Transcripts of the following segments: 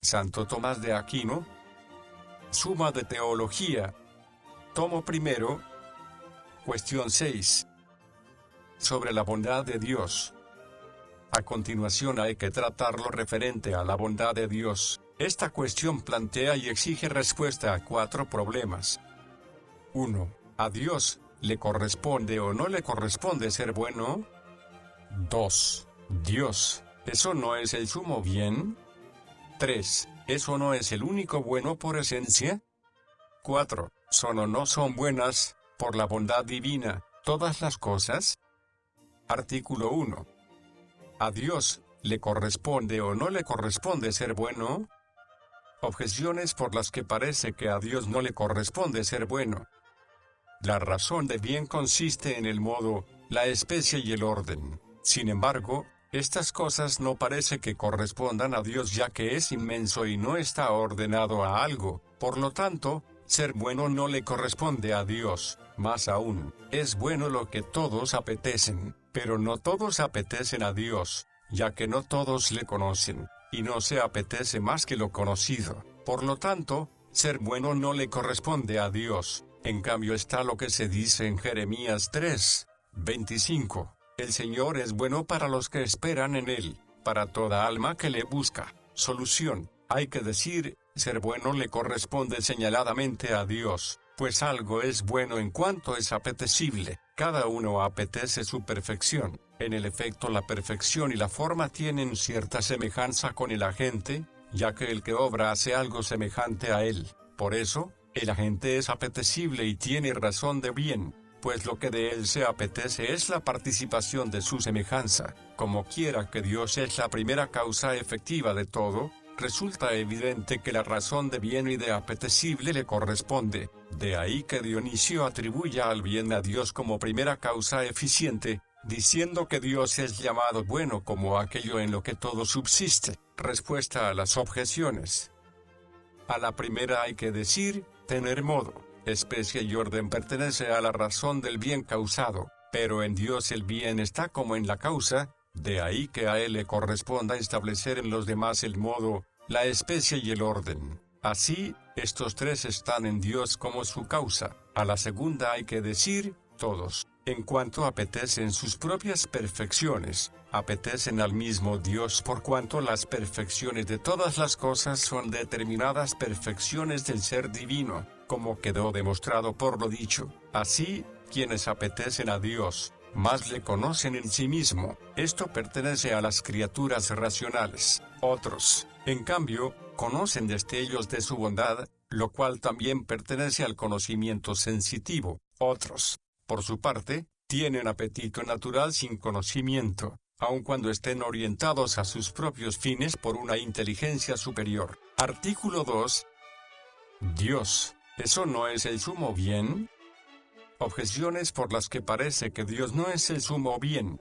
Santo Tomás de Aquino. Suma de Teología. Tomo primero. Cuestión 6. Sobre la bondad de Dios. A continuación hay que tratar lo referente a la bondad de Dios. Esta cuestión plantea y exige respuesta a 4 problemas. 1. ¿A Dios le corresponde o no le corresponde ser bueno? 2. ¿Dios, eso no es el sumo bien? 3. ¿Eso no es el único bueno por esencia? 4. ¿Son o no son buenas, por la bondad divina, todas las cosas? Artículo 1. ¿A Dios le corresponde o no le corresponde ser bueno? Objeciones por las que parece que a Dios no le corresponde ser bueno. La razón de bien consiste en el modo, la especie y el orden. Sin embargo, estas cosas no parece que correspondan a Dios, ya que es inmenso y no está ordenado a algo. Por lo tanto, ser bueno no le corresponde a Dios. Más aún, es bueno lo que todos apetecen, pero no todos apetecen a Dios, ya que no todos le conocen, y no se apetece más que lo conocido. Por lo tanto, ser bueno no le corresponde a Dios. En cambio está lo que se dice en Jeremías 3:25. El Señor es bueno para los que esperan en Él, para toda alma que le busca. Solución. Hay que decir, ser bueno le corresponde señaladamente a Dios, pues algo es bueno en cuanto es apetecible. Cada uno apetece su perfección. En el efecto, la perfección y la forma tienen cierta semejanza con el agente, ya que el que obra hace algo semejante a él. Por eso, el agente es apetecible y tiene razón de bien, pues lo que de él se apetece es la participación de su semejanza. Como quiera que Dios es la primera causa efectiva de todo, resulta evidente que la razón de bien y de apetecible le corresponde. De ahí que Dionisio atribuya al bien a Dios como primera causa eficiente, diciendo que Dios es llamado bueno como aquello en lo que todo subsiste. Respuesta a las objeciones. A la primera hay que decir, tener modo, especie y orden pertenece a la razón del bien causado, pero en Dios el bien está como en la causa, de ahí que a Él le corresponda establecer en los demás el modo, la especie y el orden. Así, estos 3 están en Dios como su causa. A la segunda hay que decir, todos, en cuanto apetecen sus propias perfecciones, apetecen al mismo Dios por cuanto las perfecciones de todas las cosas son determinadas perfecciones del ser divino, como quedó demostrado por lo dicho. Así, quienes apetecen a Dios, más le conocen en sí mismo. Esto pertenece a las criaturas racionales. Otros, en cambio, conocen destellos de su bondad, lo cual también pertenece al conocimiento sensitivo. Otros, por su parte, tienen apetito natural sin conocimiento, aun cuando estén orientados a sus propios fines por una inteligencia superior. Artículo 2. Dios, ¿eso no es el sumo bien? Objeciones por las que parece que Dios no es el sumo bien.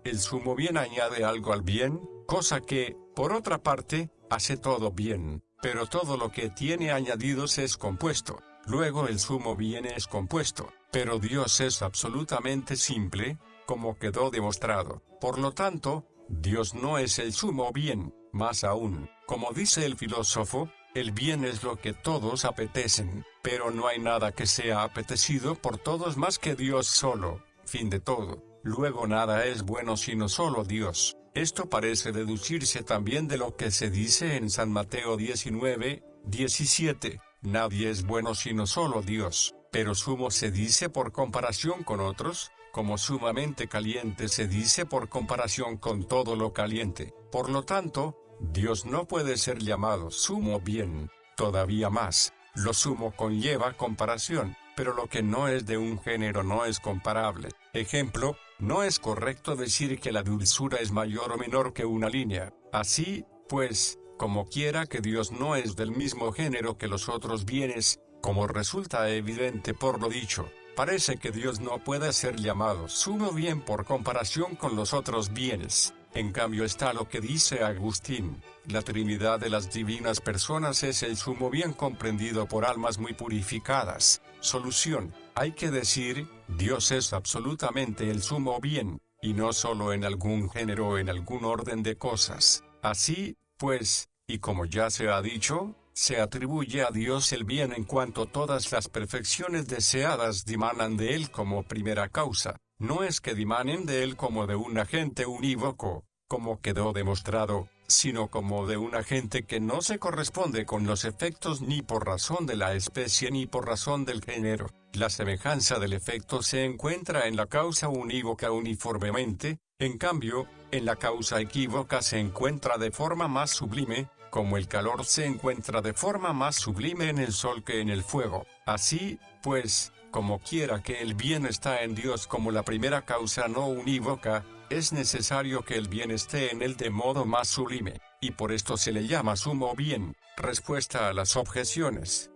El sumo bien añade algo al bien, cosa que, por otra parte, hace todo bien, pero todo lo que tiene añadidos es compuesto. Luego el sumo bien es compuesto, pero Dios es absolutamente simple, como quedó demostrado. Por lo tanto, Dios no es el sumo bien. Más aún, como dice el filósofo, el bien es lo que todos apetecen, pero no hay nada que sea apetecido por todos más que Dios solo. Fin de todo. Luego nada es bueno sino solo Dios. Esto parece deducirse también de lo que se dice en San Mateo 19:17. Nadie es bueno sino solo Dios, pero sumo se dice por comparación con otros, como sumamente caliente se dice por comparación con todo lo caliente. Por lo tanto, Dios no puede ser llamado sumo bien. Todavía más, lo sumo conlleva comparación, pero lo que no es de un género no es comparable. Ejemplo, no es correcto decir que la dulzura es mayor o menor que una línea. Así, pues, como quiera que Dios no es del mismo género que los otros bienes, como resulta evidente por lo dicho, parece que Dios no puede ser llamado sumo bien por comparación con los otros bienes. En cambio está lo que dice Agustín, la Trinidad de las divinas personas es el sumo bien comprendido por almas muy purificadas. Solución, hay que decir, Dios es absolutamente el sumo bien, y no solo en algún género o en algún orden de cosas. Así, pues, Y como ya se ha dicho, se atribuye a Dios el bien en cuanto todas las perfecciones deseadas dimanan de Él como primera causa. No es que dimanen de Él como de un agente unívoco, como quedó demostrado, sino como de un agente que no se corresponde con los efectos ni por razón de la especie ni por razón del género. La semejanza del efecto se encuentra en la causa unívoca uniformemente, en cambio, en la causa equívoca se encuentra de forma más sublime, como el calor se encuentra de forma más sublime en el sol que en el fuego. Así, pues, como quiera que el bien está en Dios como la primera causa no unívoca, es necesario que el bien esté en él de modo más sublime, y por esto se le llama sumo bien. Respuesta a las objeciones.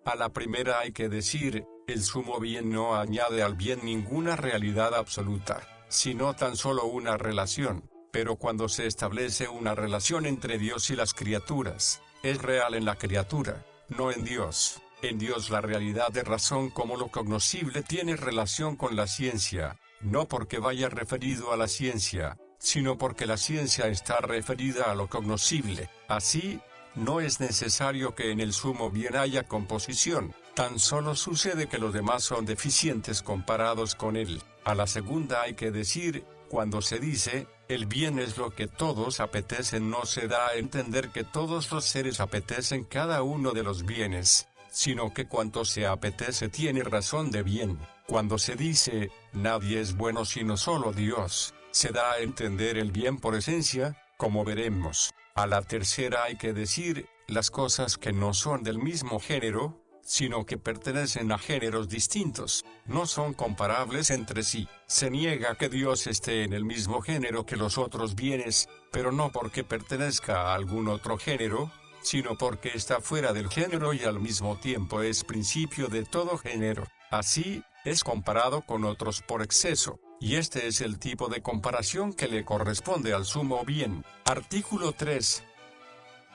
A la primera hay que decir, el sumo bien no añade al bien ninguna realidad absoluta, sino tan solo una relación. Pero cuando se establece una relación entre Dios y las criaturas, es real en la criatura, no en Dios. En Dios la realidad de razón como lo cognoscible tiene relación con la ciencia, no porque vaya referido a la ciencia, sino porque la ciencia está referida a lo cognoscible. Así, no es necesario que en el sumo bien haya composición, tan solo sucede que los demás son deficientes comparados con él. A la segunda hay que decir, cuando se dice, el bien es lo que todos apetecen, no se da a entender que todos los seres apetecen cada uno de los bienes, sino que cuanto se apetece tiene razón de bien. Cuando se dice, nadie es bueno sino solo Dios, se da a entender el bien por esencia, como veremos. A la tercera hay que decir, las cosas que no son del mismo género, sino que pertenecen a géneros distintos, no son comparables entre sí. Se niega que Dios esté en el mismo género que los otros bienes, pero no porque pertenezca a algún otro género, sino porque está fuera del género y al mismo tiempo es principio de todo género. Así, es comparado con otros por exceso, y este es el tipo de comparación que le corresponde al sumo bien. Artículo 3.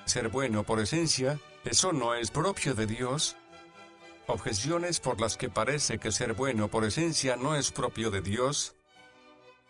Ser bueno por esencia, ¿eso no es propio de Dios? Objeciones por las que parece que ser bueno por esencia no es propio de Dios.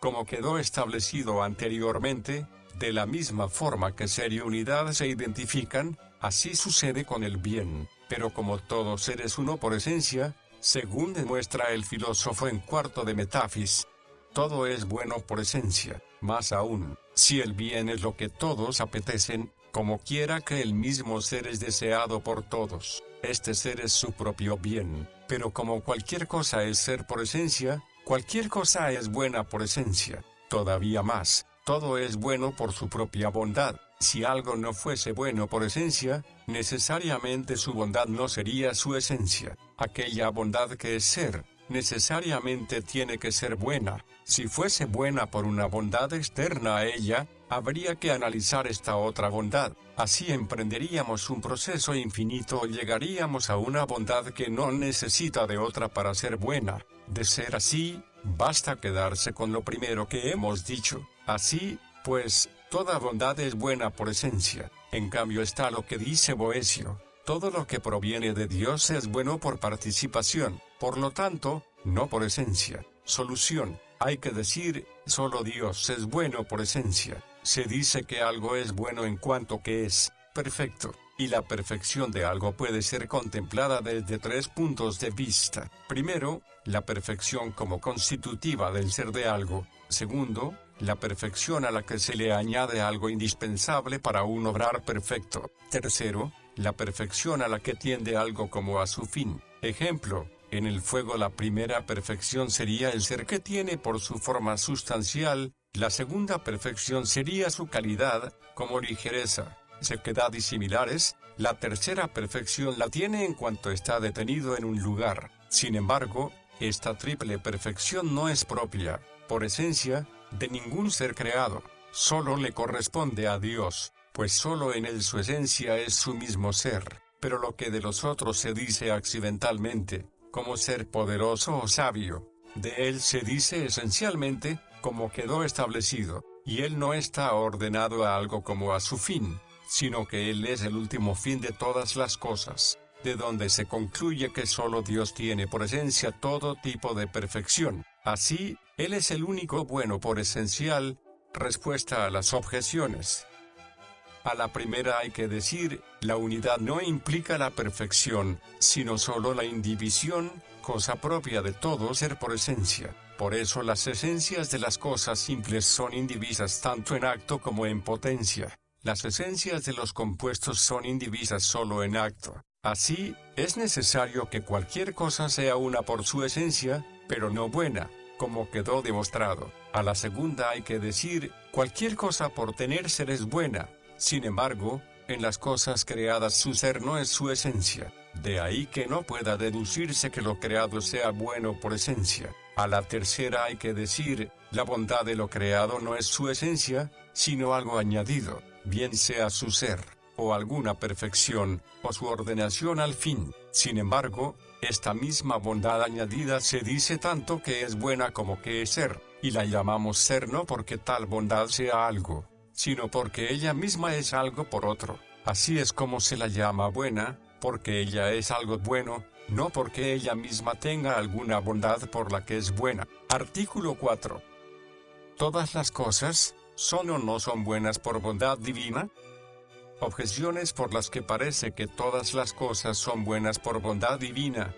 Como quedó establecido anteriormente, de la misma forma que ser y unidad se identifican, así sucede con el bien, pero como todo ser es uno por esencia, según demuestra el filósofo en Cuarto de Metafis, todo es bueno por esencia. Más aún, si el bien es lo que todos apetecen, como quiera que el mismo ser es deseado por todos, este ser es su propio bien, pero como cualquier cosa es ser por esencia, cualquier cosa es buena por esencia. Todavía más, todo es bueno por su propia bondad. Si algo no fuese bueno por esencia, necesariamente su bondad no sería su esencia. Aquella bondad que es ser, necesariamente tiene que ser buena. Si fuese buena por una bondad externa a ella, habría que analizar esta otra bondad. Así emprenderíamos un proceso infinito o llegaríamos a una bondad que no necesita de otra para ser buena. De ser así, basta quedarse con lo primero que hemos dicho. Así, pues, toda bondad es buena por esencia. En cambio está lo que dice Boecio: todo lo que proviene de Dios es bueno por participación, por lo tanto, no por esencia. Solución: hay que decir, solo Dios es bueno por esencia. Se dice que algo es bueno en cuanto que es perfecto, y la perfección de algo puede ser contemplada desde 3 puntos de vista. Primero, la perfección como constitutiva del ser de algo. Segundo, la perfección a la que se le añade algo indispensable para un obrar perfecto. Tercero, la perfección a la que tiende algo como a su fin. Ejemplo: en el fuego la primera perfección sería el ser que tiene por su forma sustancial, la segunda perfección sería su calidad, como ligereza, sequedad y similares, la tercera perfección la tiene en cuanto está detenido en un lugar. Sin embargo, esta triple perfección no es propia, por esencia, de ningún ser creado, solo le corresponde a Dios, pues solo en él su esencia es su mismo ser. Pero lo que de los otros se dice accidentalmente, como ser poderoso o sabio, de él se dice esencialmente, como quedó establecido, y él no está ordenado a algo como a su fin, sino que él es el último fin de todas las cosas, de donde se concluye que solo Dios tiene por esencia todo tipo de perfección. Así, él es el único bueno por esencial. Respuesta a las objeciones. A la primera hay que decir, la unidad no implica la perfección, sino solo la indivisión, cosa propia de todo ser por esencia. Por eso las esencias de las cosas simples son indivisas tanto en acto como en potencia. Las esencias de los compuestos son indivisas solo en acto. Así, es necesario que cualquier cosa sea una por su esencia, pero no buena, como quedó demostrado. A la segunda hay que decir, cualquier cosa por tener ser es buena. Sin embargo, en las cosas creadas su ser no es su esencia. De ahí que no pueda deducirse que lo creado sea bueno por esencia. A la tercera hay que decir, la bondad de lo creado no es su esencia, sino algo añadido, bien sea su ser, o alguna perfección, o su ordenación al fin. Sin embargo, esta misma bondad añadida se dice tanto que es buena como que es ser, y la llamamos ser no porque tal bondad sea algo, sino porque ella misma es algo por otro. Así es como se la llama buena, porque ella es algo bueno, no porque ella misma tenga alguna bondad por la que es buena. Artículo 4. ¿Todas las cosas son o no son buenas por bondad divina? Objeciones por las que parece que todas las cosas son buenas por bondad divina.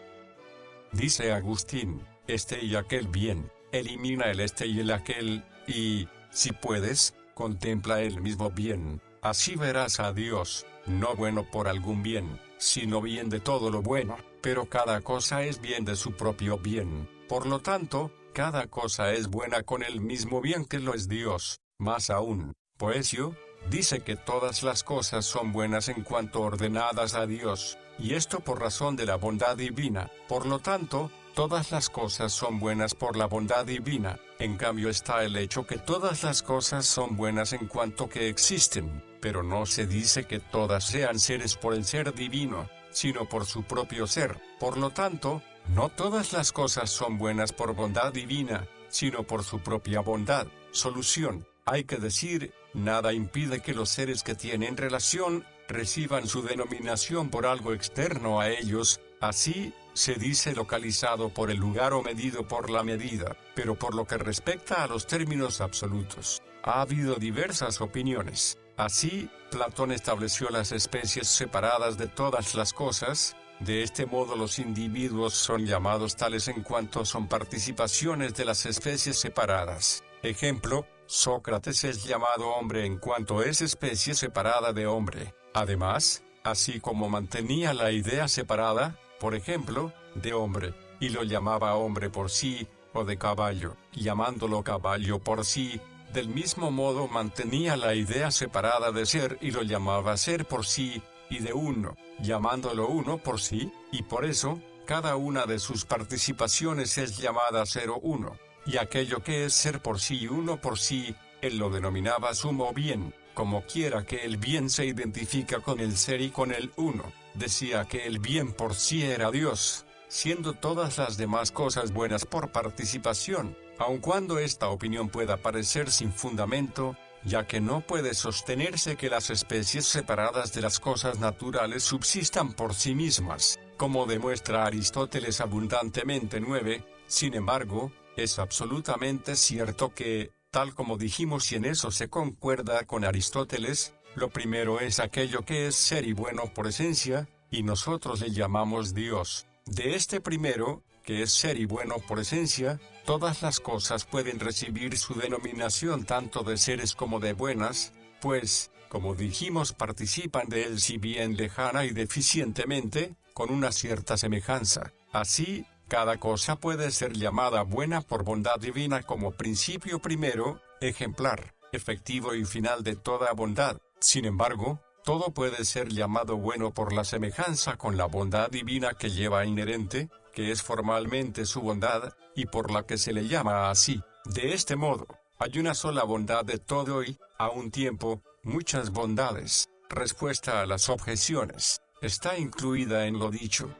Dice Agustín, este y aquel bien, elimina el este y el aquel, y, si puedes, contempla el mismo bien, así verás a Dios, no bueno por algún bien, sino bien de todo lo bueno, pero cada cosa es bien de su propio bien, por lo tanto, cada cosa es buena con el mismo bien que lo es Dios. Más aún, Poesio dice que todas las cosas son buenas en cuanto ordenadas a Dios, y esto por razón de la bondad divina. Por lo tanto, todas las cosas son buenas por la bondad divina. En cambio está el hecho que todas las cosas son buenas en cuanto que existen, pero no se dice que todas sean seres por el ser divino, sino por su propio ser. Por lo tanto, no todas las cosas son buenas por bondad divina, sino por su propia bondad. Solución. Hay que decir, nada impide que los seres que tienen relación, reciban su denominación por algo externo a ellos, así, se dice localizado por el lugar o medido por la medida, pero por lo que respecta a los términos absolutos, ha habido diversas opiniones. Así, Platón estableció las especies separadas de todas las cosas. De este modo los individuos son llamados tales en cuanto son participaciones de las especies separadas. Ejemplo, Sócrates es llamado hombre en cuanto es especie separada de hombre. Además, así como mantenía la idea separada, por ejemplo, de hombre, y lo llamaba hombre por sí, o de caballo, llamándolo caballo por sí, del mismo modo mantenía la idea separada de ser y lo llamaba ser por sí, y de uno, llamándolo uno por sí, y por eso, cada una de sus participaciones es llamada ser o uno, y aquello que es ser por sí y uno por sí, él lo denominaba sumo bien, como quiera que el bien se identifica con el ser y con el uno, decía que el bien por sí era Dios, siendo todas las demás cosas buenas por participación, aun cuando esta opinión pueda parecer sin fundamento, ya que no puede sostenerse que las especies separadas de las cosas naturales subsistan por sí mismas, como demuestra Aristóteles abundantemente. 9. Sin embargo, es absolutamente cierto que, tal como dijimos y en eso se concuerda con Aristóteles, lo primero es aquello que es ser y bueno por esencia, y nosotros le llamamos Dios. De este primero, que es ser y bueno por esencia, todas las cosas pueden recibir su denominación tanto de seres como de buenas, pues, como dijimos, participan de él si bien lejana y deficientemente, con una cierta semejanza. Así, cada cosa puede ser llamada buena por bondad divina como principio primero, ejemplar, efectivo y final de toda bondad. Sin embargo, todo puede ser llamado bueno por la semejanza con la bondad divina que lleva inherente, que es formalmente su bondad, y por la que se le llama así. De este modo, hay una sola bondad de todo y, a un tiempo, muchas bondades. Respuesta a las objeciones. Está incluida en lo dicho.